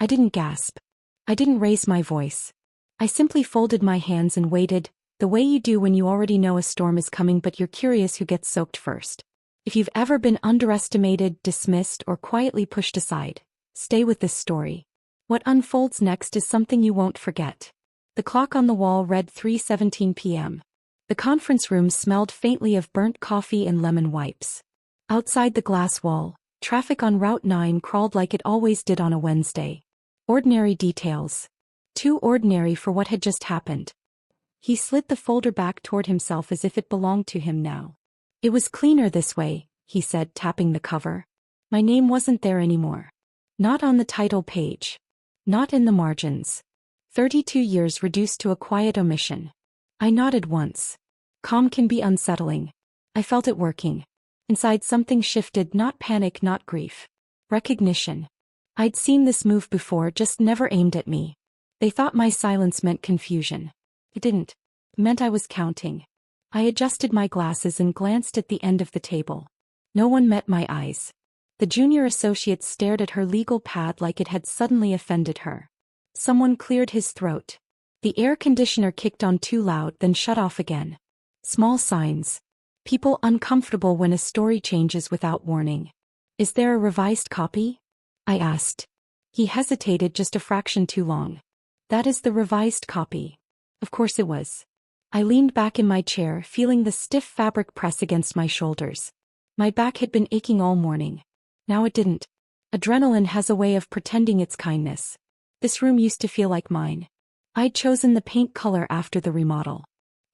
I didn't gasp. I didn't raise my voice. I simply folded my hands and waited, the way you do when you already know a storm is coming but you're curious who gets soaked first. If you've ever been underestimated, dismissed, or quietly pushed aside, stay with this story. What unfolds next is something you won't forget. The clock on the wall read 3:17 p.m. The conference room smelled faintly of burnt coffee and lemon wipes. Outside the glass wall, traffic on Route 9 crawled like it always did on a Wednesday. Ordinary details. Too ordinary for what had just happened. He slid the folder back toward himself as if it belonged to him now. It was cleaner this way, he said, tapping the cover. My name wasn't there anymore. Not on the title page. Not in the margins. 32 years reduced to a quiet omission. I nodded once. Calm can be unsettling. I felt it working. Inside something shifted, not panic, not grief. Recognition. I'd seen this move before, just never aimed at me. They thought my silence meant confusion. It didn't. It meant I was counting. I adjusted my glasses and glanced at the end of the table. No one met my eyes. The junior associate stared at her legal pad like it had suddenly offended her. Someone cleared his throat. The air conditioner kicked on too loud, then shut off again. Small signs. People uncomfortable when a story changes without warning. Is there a revised copy? I asked. He hesitated just a fraction too long. That is the revised copy. Of course it was. I leaned back in my chair, feeling the stiff fabric press against my shoulders. My back had been aching all morning. Now it didn't. Adrenaline has a way of pretending it's kindness. This room used to feel like mine. I'd chosen the paint color after the remodel.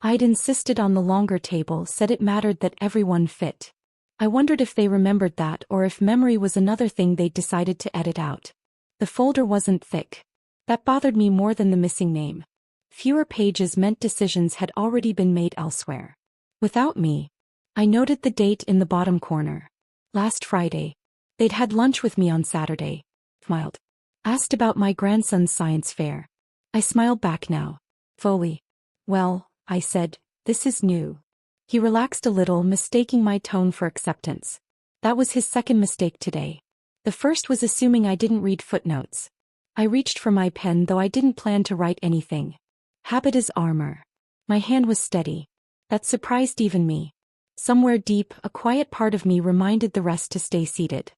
I'd insisted on the longer table, said it mattered that everyone fit. I wondered if they remembered that or if memory was another thing they'd decided to edit out. The folder wasn't thick. That bothered me more than the missing name. Fewer pages meant decisions had already been made elsewhere. Without me. I noted the date in the bottom corner. Last Friday. They'd had lunch with me on Saturday. Smiled. Asked about my grandson's science fair. I smiled back now. Fully. Well, I said, this is new. He relaxed a little, mistaking my tone for acceptance. That was his second mistake today. The first was assuming I didn't read footnotes. I reached for my pen, though I didn't plan to write anything. Habit is armor. My hand was steady. That surprised even me. Somewhere deep, a quiet part of me reminded the rest to stay seated.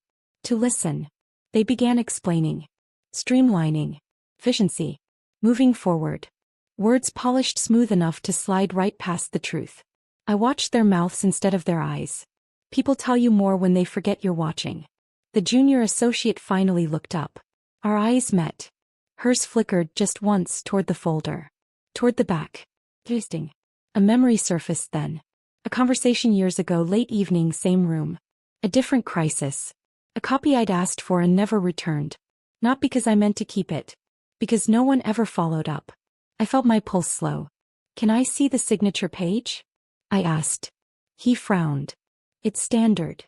To listen. They began explaining. Streamlining. Efficiency. Moving forward. Words polished smooth enough to slide right past the truth. I watched their mouths instead of their eyes. People tell you more when they forget you're watching. The junior associate finally looked up. Our eyes met. Hers flickered just once toward the folder. Toward the back. Interesting. A memory surfaced then. A conversation years ago, late evening, same room. A different crisis. A copy I'd asked for and never returned. Not because I meant to keep it. Because no one ever followed up. I felt my pulse slow. Can I see the signature page? I asked. He frowned. It's standard.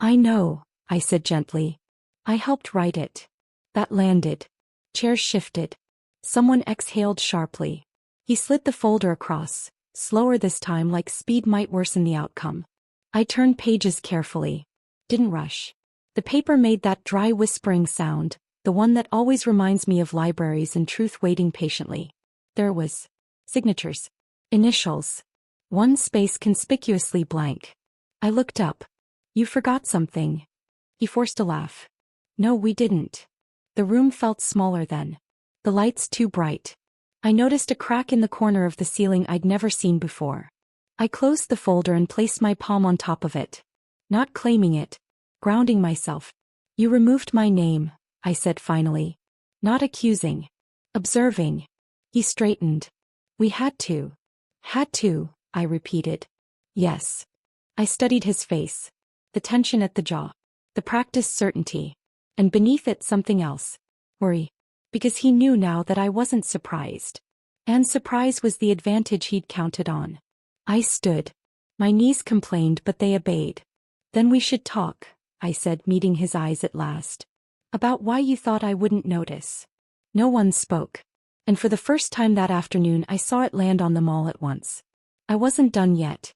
I know, I said gently. I helped write it. That landed. Chairs shifted. Someone exhaled sharply. He slid the folder across, slower this time, like speed might worsen the outcome. I turned pages carefully. Didn't rush. The paper made that dry whispering sound, the one that always reminds me of libraries and truth waiting patiently. There was. Signatures. Initials. One space conspicuously blank. I looked up. You forgot something. He forced a laugh. No, we didn't. The room felt smaller then. The lights too bright. I noticed a crack in the corner of the ceiling I'd never seen before. I closed the folder and placed my palm on top of it. Not claiming it. Grounding myself. You removed my name, I said finally. Not accusing. Observing. He straightened. We had to. Had to, I repeated. Yes. I studied his face. The tension at the jaw. The practiced certainty. And beneath it something else. Worry. Because he knew now that I wasn't surprised. And surprise was the advantage he'd counted on. I stood. My knees complained, but they obeyed. Then we should talk, I said, meeting his eyes at last. About why you thought I wouldn't notice. No one spoke. And for the first time that afternoon I saw it land on them all at once. I wasn't done yet.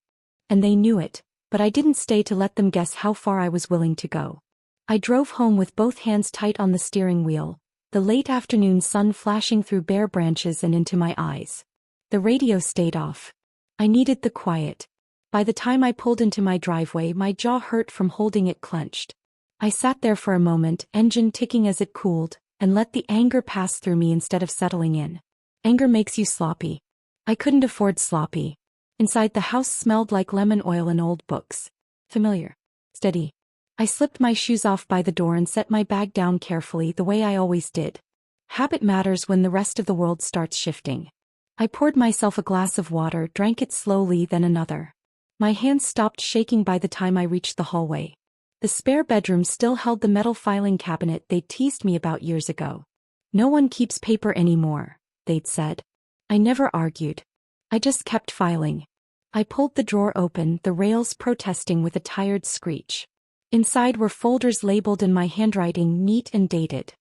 And they knew it, but I didn't stay to let them guess how far I was willing to go. I drove home with both hands tight on the steering wheel, the late afternoon sun flashing through bare branches and into my eyes. The radio stayed off. I needed the quiet. By the time I pulled into my driveway, my jaw hurt from holding it clenched. I sat there for a moment, engine ticking as it cooled, and let the anger pass through me instead of settling in. Anger makes you sloppy. I couldn't afford sloppy. Inside, the house smelled like lemon oil and old books. Familiar. Steady. I slipped my shoes off by the door and set my bag down carefully, the way I always did. Habit matters when the rest of the world starts shifting. I poured myself a glass of water, drank it slowly, then another. My hands stopped shaking by the time I reached the hallway. The spare bedroom still held the metal filing cabinet they'd teased me about years ago. No one keeps paper anymore, they'd said. I never argued. I just kept filing. I pulled the drawer open, the rails protesting with a tired screech. Inside were folders labeled in my handwriting, neat and dated.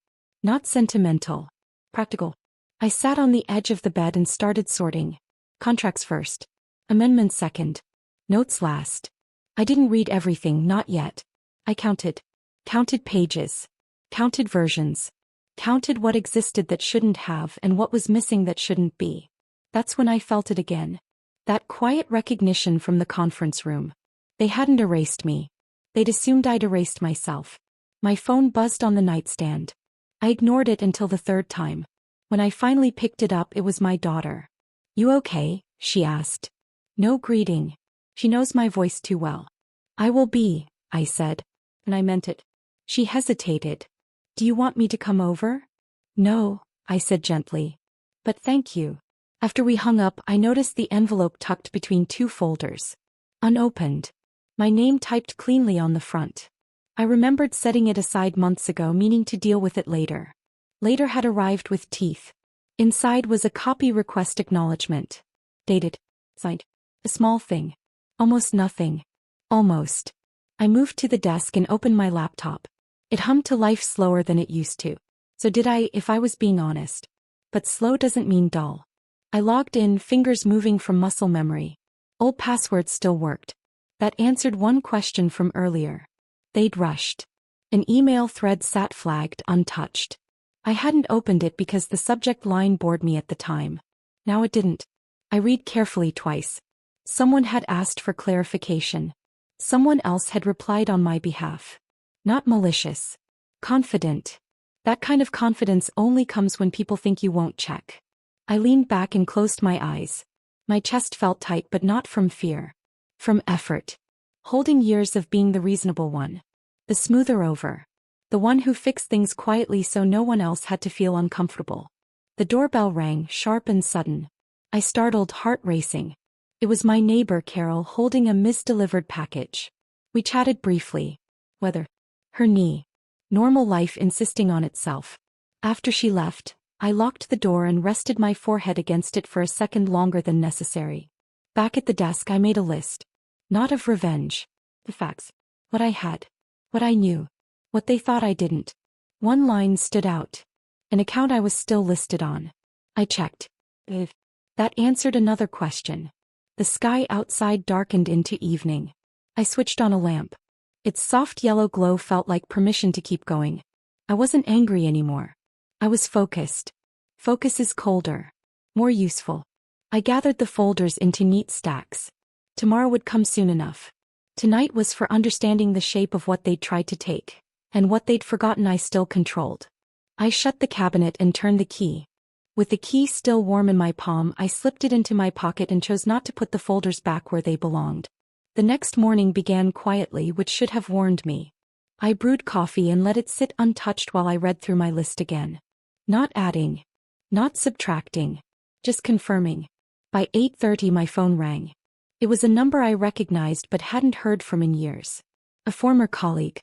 Not sentimental. Practical. I sat on the edge of the bed and started sorting. Contracts first. Amendments second. Notes last. I didn't read everything, not yet. I counted. Counted pages. Counted versions. Counted what existed that shouldn't have and what was missing that shouldn't be. That's when I felt it again. That quiet recognition from the conference room. They hadn't erased me. They'd assumed I'd erased myself. My phone buzzed on the nightstand. I ignored it until the third time. When I finally picked it up, it was my daughter. "You okay?" she asked. No greeting. She knows my voice too well. "I will be," I said. And I meant it. She hesitated. "Do you want me to come over?" "No," I said gently. "But thank you." After we hung up, I noticed the envelope tucked between two folders. Unopened. My name typed cleanly on the front. I remembered setting it aside months ago, meaning to deal with it later. Later had arrived with teeth. Inside was a copy request acknowledgement. Dated. Signed. A small thing. Almost nothing. Almost. I moved to the desk and opened my laptop. It hummed to life slower than it used to. So did I, if I was being honest. But slow doesn't mean dull. I logged in, fingers moving from muscle memory. Old passwords still worked. That answered one question from earlier. They'd rushed. An email thread sat flagged, untouched. I hadn't opened it because the subject line bored me at the time. Now it didn't. I read carefully twice. Someone had asked for clarification. Someone else had replied on my behalf. Not malicious. Confident. That kind of confidence only comes when people think you won't check. I leaned back and closed my eyes. My chest felt tight, but not from fear. From effort. Holding years of being the reasonable one. The smoother over. The one who fixed things quietly so no one else had to feel uncomfortable. The doorbell rang, sharp and sudden. I startled, heart racing. It was my neighbor Carol holding a misdelivered package. We chatted briefly. Weather. Her knee. Normal life insisting on itself. After she left, I locked the door and rested my forehead against it for a second longer than necessary. Back at the desk, I made a list. Not of revenge. The facts. What I had. What I knew. What they thought I didn't. One line stood out. An account I was still listed on. I checked. If that answered another question. The sky outside darkened into evening. I switched on a lamp. Its soft yellow glow felt like permission to keep going. I wasn't angry anymore. I was focused. Focus is colder. More useful. I gathered the folders into neat stacks. Tomorrow would come soon enough. Tonight was for understanding the shape of what they'd tried to take, and what they'd forgotten I still controlled. I shut the cabinet and turned the key. With the key still warm in my palm, I slipped it into my pocket and chose not to put the folders back where they belonged. The next morning began quietly, which should have warned me. I brewed coffee and let it sit untouched while I read through my list again. Not adding. Not subtracting. Just confirming. By 8:30 my phone rang. It was a number I recognized but hadn't heard from in years. A former colleague.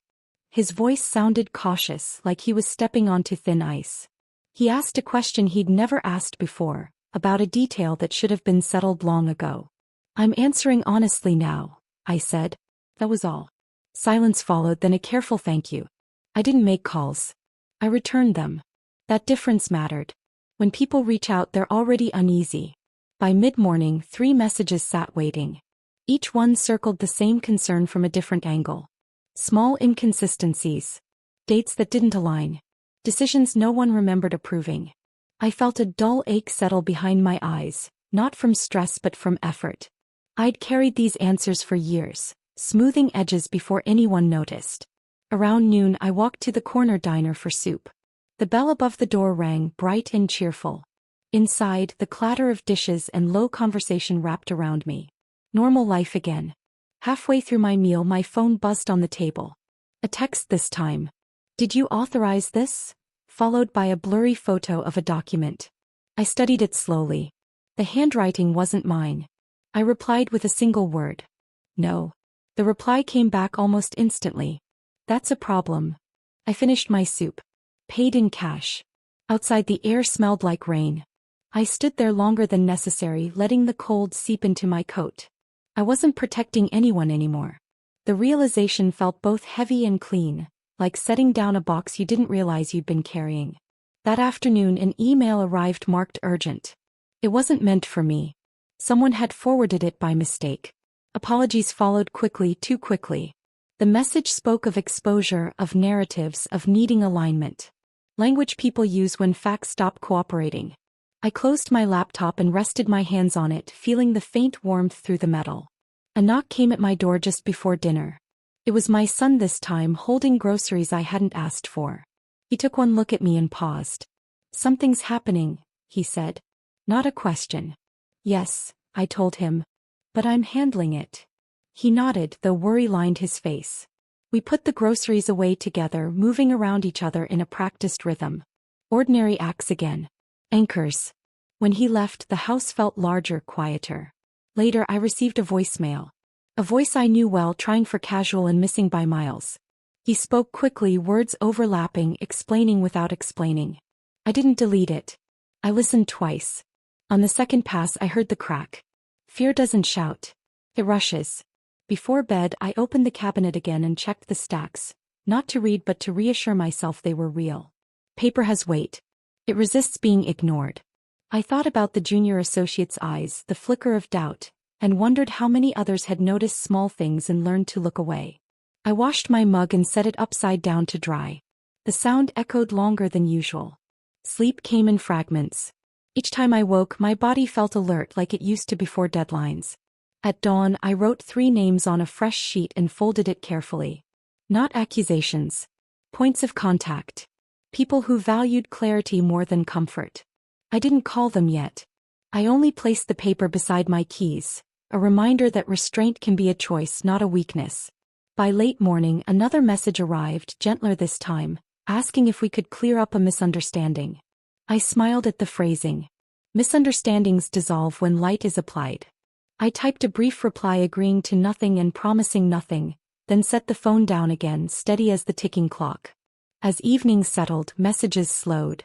His voice sounded cautious, like he was stepping onto thin ice. He asked a question he'd never asked before, about a detail that should have been settled long ago. "I'm answering honestly now," I said. That was all. Silence followed, then a careful thank you. I didn't make calls. I returned them. That difference mattered. When people reach out, they're already uneasy. By mid-morning, 3 messages sat waiting. Each one circled the same concern from a different angle. Small inconsistencies. Dates that didn't align. Decisions no one remembered approving. I felt a dull ache settle behind my eyes, not from stress but from effort. I'd carried these answers for years, smoothing edges before anyone noticed. Around noon I walked to the corner diner for soup. The bell above the door rang bright and cheerful. Inside, the clatter of dishes and low conversation wrapped around me. Normal life again. Halfway through my meal my phone buzzed on the table. A text this time. "Did you authorize this?" Followed by a blurry photo of a document. I studied it slowly. The handwriting wasn't mine. I replied with a single word. "No." The reply came back almost instantly. "That's a problem." I finished my soup. Paid in cash. Outside the air smelled like rain. I stood there longer than necessary, letting the cold seep into my coat. I wasn't protecting anyone anymore. The realization felt both heavy and clean, like setting down a box you didn't realize you'd been carrying. That afternoon an email arrived marked urgent. It wasn't meant for me. Someone had forwarded it by mistake. Apologies followed quickly, too quickly. The message spoke of exposure, of narratives, of needing alignment. Language people use when facts stop cooperating. I closed my laptop and rested my hands on it, feeling the faint warmth through the metal. A knock came at my door just before dinner. It was my son this time, holding groceries I hadn't asked for. He took one look at me and paused. "Something's happening," he said. Not a question. "Yes," I told him. "But I'm handling it." He nodded, though worry lined his face. We put the groceries away together, moving around each other in a practiced rhythm. Ordinary acts again. Anchors. When he left, the house felt larger, quieter. Later I received a voicemail. A voice I knew well, trying for casual and missing by miles. He spoke quickly, words overlapping, explaining without explaining. I didn't delete it. I listened twice. On the second pass I heard the crack. Fear doesn't shout. It rushes. Before bed I opened the cabinet again and checked the stacks, not to read but to reassure myself they were real. Paper has weight. It resists being ignored. I thought about the junior associate's eyes, the flicker of doubt, and wondered how many others had noticed small things and learned to look away. I washed my mug and set it upside down to dry. The sound echoed longer than usual. Sleep came in fragments. Each time I woke, my body felt alert like it used to before deadlines. At dawn, I wrote 3 names on a fresh sheet and folded it carefully. Not accusations. Points of contact. People who valued clarity more than comfort. I didn't call them yet. I only placed the paper beside my keys, a reminder that restraint can be a choice, not a weakness. By late morning, another message arrived, gentler this time, asking if we could clear up a misunderstanding. I smiled at the phrasing. Misunderstandings dissolve when light is applied. I typed a brief reply agreeing to nothing and promising nothing, then set the phone down again, steady as the ticking clock. As evening settled, messages slowed.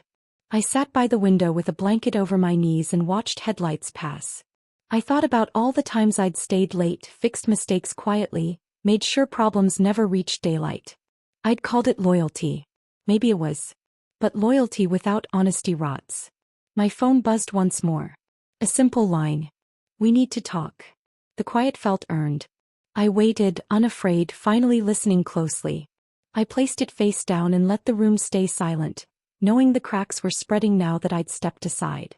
I sat by the window with a blanket over my knees and watched headlights pass. I thought about all the times I'd stayed late, fixed mistakes quietly, made sure problems never reached daylight. I'd called it loyalty. Maybe it was. But loyalty without honesty rots. My phone buzzed once more. A simple line. "We need to talk." The quiet felt earned. I waited, unafraid, finally listening closely. I placed it face down and let the room stay silent, knowing the cracks were spreading now that I'd stepped aside.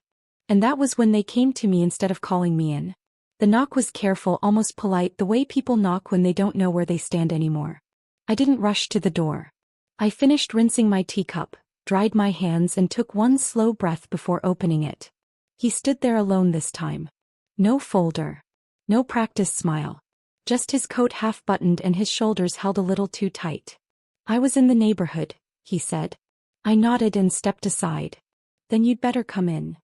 And that was when they came to me instead of calling me in. The knock was careful, almost polite, the way people knock when they don't know where they stand anymore. I didn't rush to the door. I finished rinsing my teacup, dried my hands and took one slow breath before opening it. He stood there alone this time. No folder. No practiced smile. Just his coat half buttoned and his shoulders held a little too tight. "I was in the neighborhood," he said. I nodded and stepped aside. "Then you'd better come in."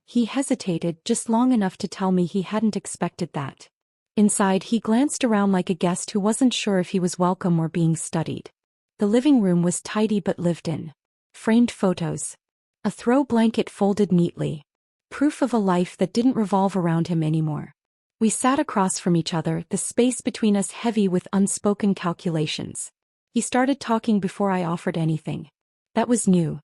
He hesitated, just long enough to tell me he hadn't expected that. Inside, he glanced around like a guest who wasn't sure if he was welcome or being studied. The living room was tidy but lived in. Framed photos. A throw blanket folded neatly. Proof of a life that didn't revolve around him anymore. We sat across from each other, the space between us heavy with unspoken calculations. He started talking before I offered anything. That was new.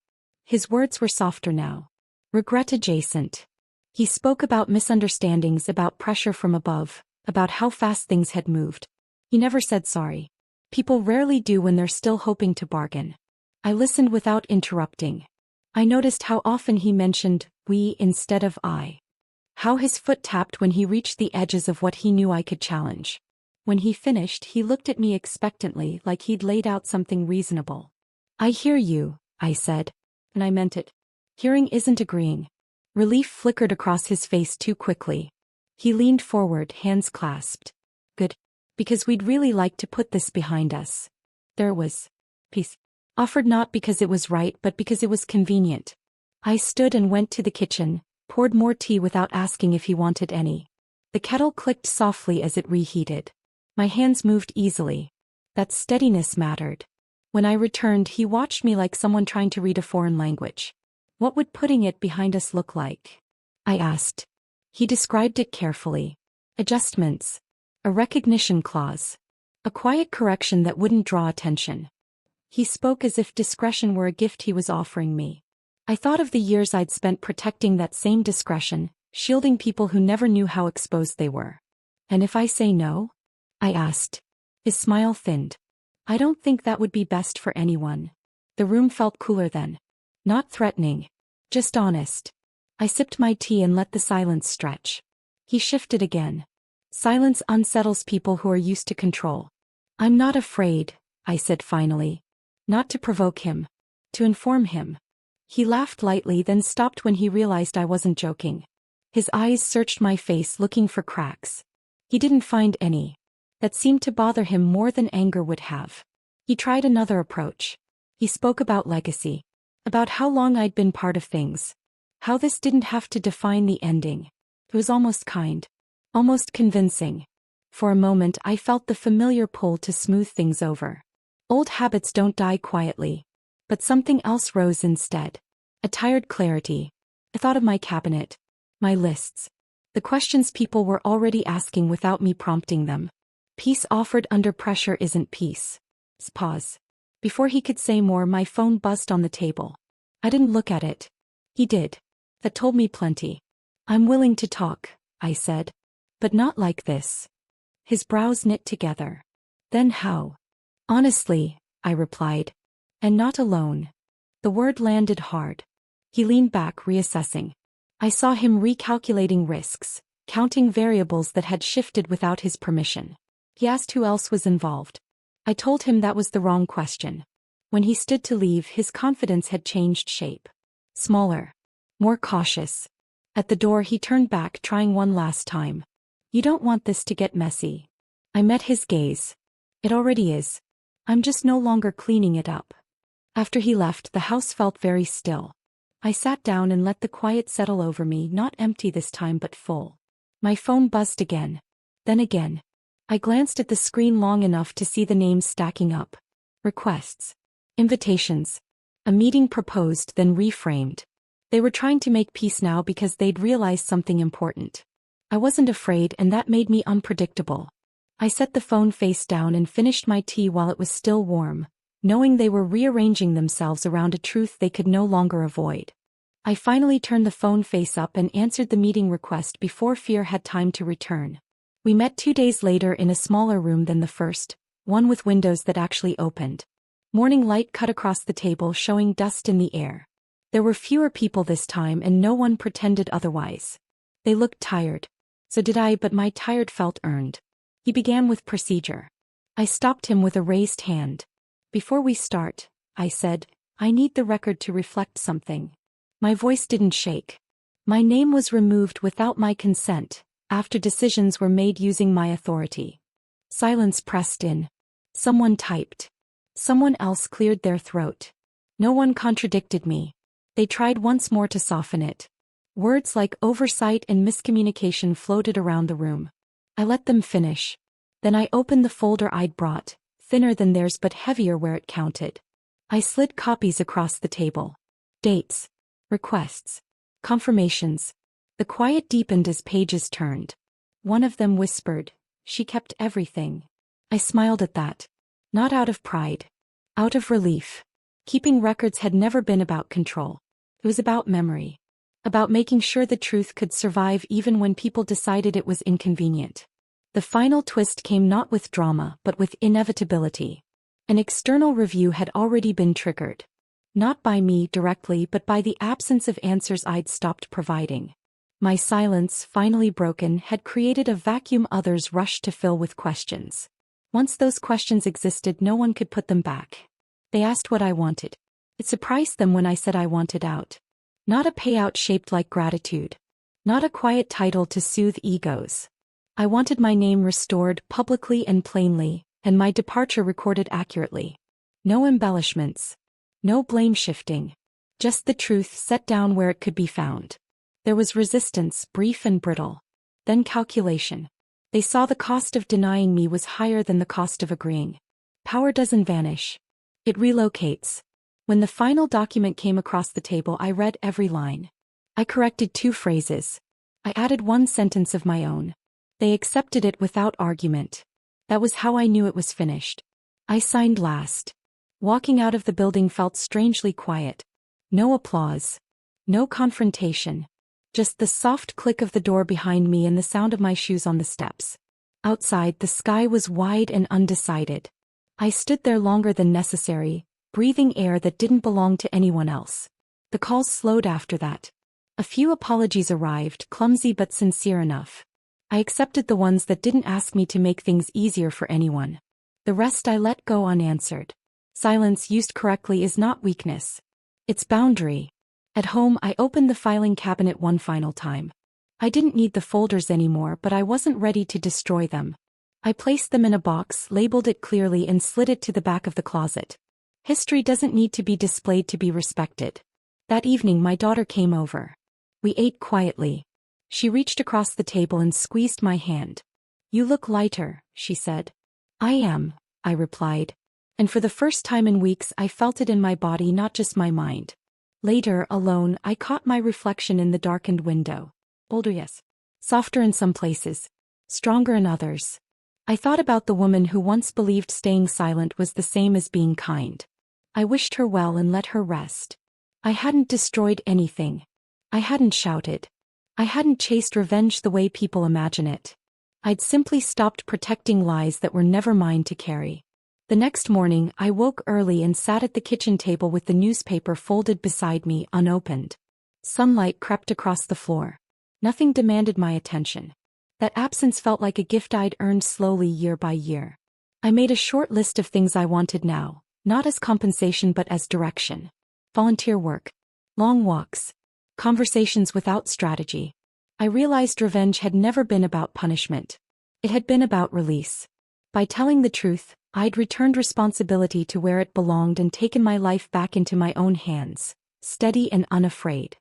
His words were softer now. Regret adjacent. He spoke about misunderstandings, about pressure from above, about how fast things had moved. He never said sorry. People rarely do when they're still hoping to bargain. I listened without interrupting. I noticed how often he mentioned we instead of I. How his foot tapped when he reached the edges of what he knew I could challenge. When he finished, he looked at me expectantly like he'd laid out something reasonable. I hear you, I said. And I meant it. Hearing isn't agreeing. Relief flickered across his face too quickly. He leaned forward, hands clasped. Good. Because we'd really like to put this behind us. There was peace. Offered not because it was right but because it was convenient. I stood and went to the kitchen, poured more tea without asking if he wanted any. The kettle clicked softly as it reheated. My hands moved easily. That steadiness mattered. When I returned, he watched me like someone trying to read a foreign language. What would putting it behind us look like? I asked. He described it carefully. Adjustments. A recognition clause. A quiet correction that wouldn't draw attention. He spoke as if discretion were a gift he was offering me. I thought of the years I'd spent protecting that same discretion, shielding people who never knew how exposed they were. And if I say no? I asked. His smile thinned. I don't think that would be best for anyone. The room felt cooler then. Not threatening. Just honest. I sipped my tea and let the silence stretch. He shifted again. Silence unsettles people who are used to control. I'm not afraid, I said finally. Not to provoke him. To inform him. He laughed lightly, then stopped when he realized I wasn't joking. His eyes searched my face looking for cracks. He didn't find any. That seemed to bother him more than anger would have. He tried another approach. He spoke about legacy. About how long I'd been part of things. How this didn't have to define the ending. It was almost kind. Almost convincing. For a moment I felt the familiar pull to smooth things over. Old habits don't die quietly. But something else rose instead. A tired clarity. I thought of my cabinet. My lists. The questions people were already asking without me prompting them. Peace offered under pressure isn't peace. Pause. Before he could say more, my phone buzzed on the table. I didn't look at it. He did. That told me plenty. I'm willing to talk, I said. But not like this. His brows knit together. Then how? Honestly, I replied. And not alone. The word landed hard. He leaned back, reassessing. I saw him recalculating risks, counting variables that had shifted without his permission. He asked who else was involved. I told him that was the wrong question. When he stood to leave, his confidence had changed shape. Smaller. More cautious. At the door he turned back, trying one last time. You don't want this to get messy. I met his gaze. It already is. I'm just no longer cleaning it up. After he left, the house felt very still. I sat down and let the quiet settle over me, not empty this time but full. My phone buzzed again. Then again. I glanced at the screen long enough to see the names stacking up. Requests. Invitations. A meeting proposed, then reframed. They were trying to make peace now because they'd realized something important. I wasn't afraid, and that made me unpredictable. I set the phone face down and finished my tea while it was still warm, knowing they were rearranging themselves around a truth they could no longer avoid. I finally turned the phone face up and answered the meeting request before fear had time to return. We met 2 days later in a smaller room than the first, one with windows that actually opened. Morning light cut across the table, showing dust in the air. There were fewer people this time, and no one pretended otherwise. They looked tired. So did I, but my tired felt earned. He began with procedure. I stopped him with a raised hand. Before we start, I said, I need the record to reflect something. My voice didn't shake. My name was removed without my consent, after decisions were made using my authority. Silence pressed in. Someone typed. Someone else cleared their throat. No one contradicted me. They tried once more to soften it. Words like oversight and miscommunication floated around the room. I let them finish. Then I opened the folder I'd brought, thinner than theirs but heavier where it counted. I slid copies across the table. Dates. Requests. Confirmations. The quiet deepened as pages turned. One of them whispered, "She kept everything." I smiled at that. Not out of pride. Out of relief. Keeping records had never been about control. It was about memory. About making sure the truth could survive even when people decided it was inconvenient. The final twist came not with drama but with inevitability. An external review had already been triggered. Not by me directly but by the absence of answers I'd stopped providing. My silence, finally broken, had created a vacuum others rushed to fill with questions. Once those questions existed, no one could put them back. They asked what I wanted. It surprised them when I said I wanted out. Not a payout shaped like gratitude. Not a quiet title to soothe egos. I wanted my name restored publicly and plainly, and my departure recorded accurately. No embellishments. No blame shifting. Just the truth set down where it could be found. There was resistance, brief and brittle. Then calculation. They saw the cost of denying me was higher than the cost of agreeing. Power doesn't vanish. It relocates. When the final document came across the table, I read every line. I corrected 2 phrases. I added 1 sentence of my own. They accepted it without argument. That was how I knew it was finished. I signed last. Walking out of the building felt strangely quiet. No applause. No confrontation. Just the soft click of the door behind me and the sound of my shoes on the steps. Outside, the sky was wide and undecided. I stood there longer than necessary, breathing air that didn't belong to anyone else. The calls slowed after that. A few apologies arrived, clumsy but sincere enough. I accepted the ones that didn't ask me to make things easier for anyone. The rest I let go unanswered. Silence used correctly is not weakness. It's boundary. At home, I opened the filing cabinet one final time. I didn't need the folders anymore, but I wasn't ready to destroy them. I placed them in a box, labeled it clearly, and slid it to the back of the closet. History doesn't need to be displayed to be respected. That evening, my daughter came over. We ate quietly. She reached across the table and squeezed my hand. "You look lighter," she said. "I am," I replied. And for the first time in weeks I felt it in my body, not just my mind. Later, alone, I caught my reflection in the darkened window. Older, yes. Softer in some places. Stronger in others. I thought about the woman who once believed staying silent was the same as being kind. I wished her well and let her rest. I hadn't destroyed anything. I hadn't shouted. I hadn't chased revenge the way people imagine it. I'd simply stopped protecting lies that were never mine to carry. The next morning, I woke early and sat at the kitchen table with the newspaper folded beside me, unopened. Sunlight crept across the floor. Nothing demanded my attention. That absence felt like a gift I'd earned slowly year by year. I made a short list of things I wanted now, not as compensation but as direction. Volunteer work. Long walks. Conversations without strategy. I realized revenge had never been about punishment. It had been about release. By telling the truth, I'd returned responsibility to where it belonged and taken my life back into my own hands, steady and unafraid.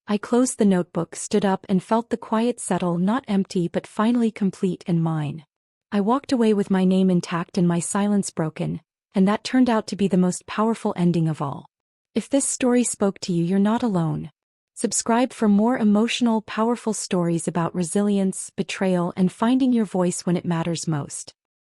I closed the notebook, stood up, and felt the quiet settle, not empty but finally complete and mine. I walked away with my name intact and my silence broken, and that turned out to be the most powerful ending of all. If this story spoke to you, you're not alone. Subscribe for more emotional, powerful stories about resilience, betrayal, and finding your voice when it matters most.